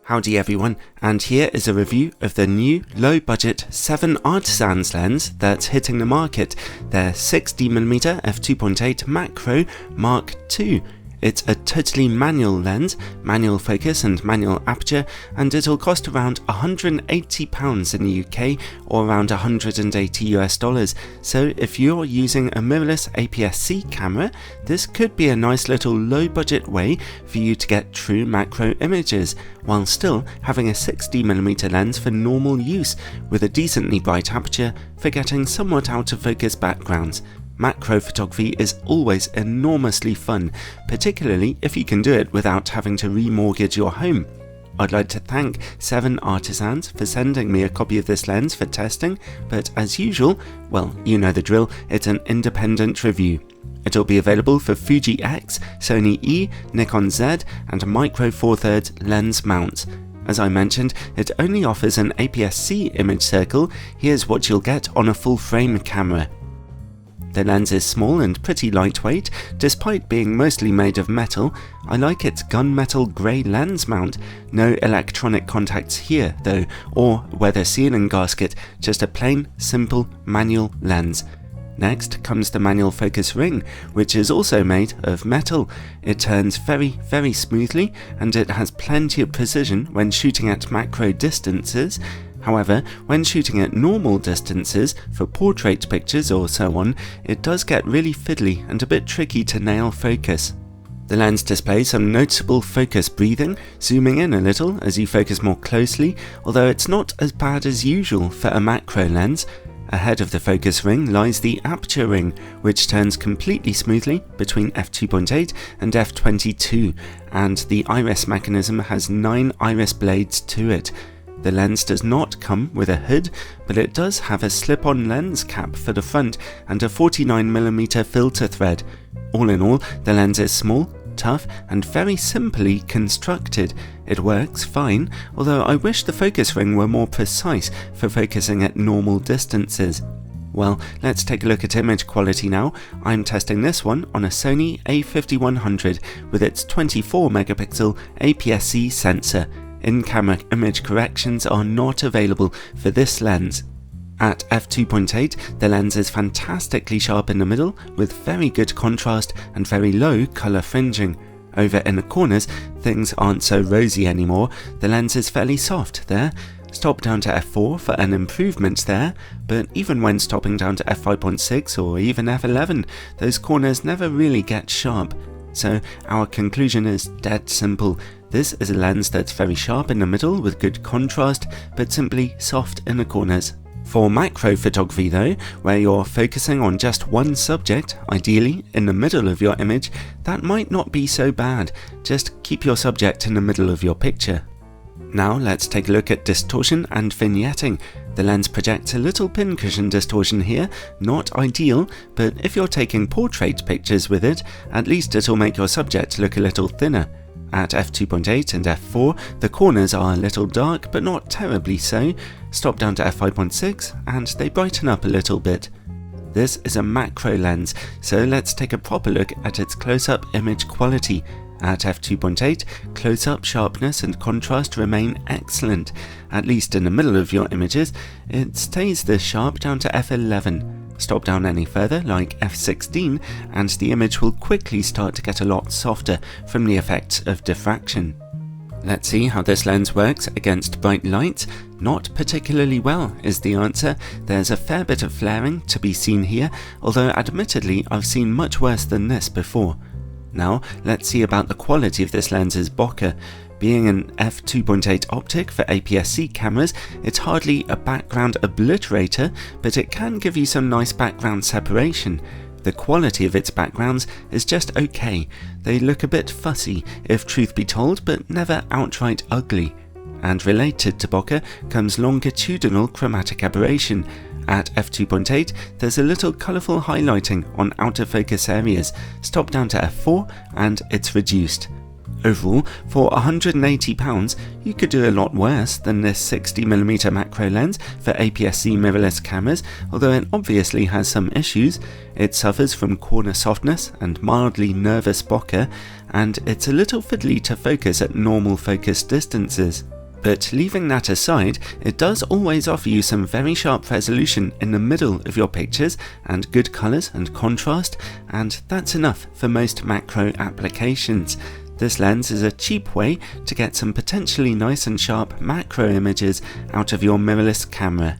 Howdy everyone, and here is a review of the new low-budget 7Artisans lens that's hitting the market, their 60mm f2.8 macro Mark II. It's a totally manual lens, manual focus and manual aperture, and it'll cost around £180 in the UK or around $180 US. So if you're using a mirrorless aps-c camera, this could be a nice little low budget way for you to get true macro images, while still having a 60mm lens for normal use, with a decently bright aperture for getting somewhat out of focus backgrounds. Macro photography is always enormously fun, particularly if you can do it without having to remortgage your home. I'd like to thank 7Artisans for sending me a copy of this lens for testing, but as usual, well, you know the drill, it's an independent review. It'll be available for Fuji X, Sony E, Nikon Z and Micro Four Thirds lens mounts. As I mentioned, it only offers an aps-c image circle. Here's what you'll get on a full frame camera. The lens is small and pretty lightweight, despite being mostly made of metal. I like its gunmetal grey lens mount. No electronic contacts here though, or weather sealing gasket, just a plain, simple, manual lens. Next comes the manual focus ring, which is also made of metal. It turns very smoothly, and it has plenty of precision when shooting at macro distances. However, when shooting at normal distances, for portrait pictures or so on, it does get really fiddly and a bit tricky to nail focus. The lens displays some noticeable focus breathing, zooming in a little as you focus more closely, although it's not as bad as usual for a macro lens. Ahead of the focus ring lies the aperture ring, which turns completely smoothly between f2.8 and f22, and the iris mechanism has 9 iris blades to it. The lens does not come with a hood, but it does have a slip-on lens cap for the front and a 49mm filter thread. All in all, the lens is small, tough and very simply constructed. It works fine, although I wish the focus ring were more precise for focusing at normal distances. Well, let's take a look at image quality now. I'm testing this one on a Sony a5100 with its 24MP aps-c sensor. In-camera image corrections are not available for this lens. At f2.8, the lens is fantastically sharp in the middle with very good contrast and very low colour fringing. Over in the corners, things aren't so rosy anymore. The lens is fairly soft there. Stop down to f4 for an improvement there, but even when stopping down to f5.6 or even f11, those corners never really get sharp. So our conclusion is dead simple. This is a lens that's very sharp in the middle with good contrast, but simply soft in the corners. For macro photography though, where you're focusing on just one subject, ideally in the middle of your image, that might not be so bad. Just keep your subject in the middle of your picture. Now let's take a look at distortion and vignetting. The lens projects a little pincushion distortion here, not ideal, but if you're taking portrait pictures with it, at least it'll make your subject look a little thinner. At f2.8 and f4, the corners are a little dark, but not terribly so. Stop down to f5.6 and they brighten up a little bit. This is a macro lens, so let's take a proper look at its close-up image quality. At f2.8, close-up sharpness and contrast remain excellent. At least in the middle of your images, it stays this sharp down to f11. Stop down any further, like f16, and the image will quickly start to get a lot softer from the effects of diffraction. Let's see how this lens works against bright lights. Not particularly well is the answer. There's a fair bit of flaring to be seen here, although admittedly I've seen much worse than this before. Now let's see about the quality of this lens's bokeh. Being an f2.8 optic for aps-c cameras, it's hardly a background obliterator, but it can give you some nice background separation. The quality of its backgrounds is just okay. They look a bit fussy, if truth be told, but never outright ugly. And related to bokeh comes longitudinal chromatic aberration. At f2.8, there's a little colourful highlighting on out of focus areas. Stop down to f4 and it's reduced. Overall, for £180, you could do a lot worse than this 60mm macro lens for aps-c mirrorless cameras, although it obviously has some issues. It suffers from corner softness and mildly nervous bokeh, and it's a little fiddly to focus at normal focus distances. But leaving that aside, it does always offer you some very sharp resolution in the middle of your pictures and good colours and contrast, and that's enough for most macro applications. This lens is a cheap way to get some potentially nice and sharp macro images out of your mirrorless camera.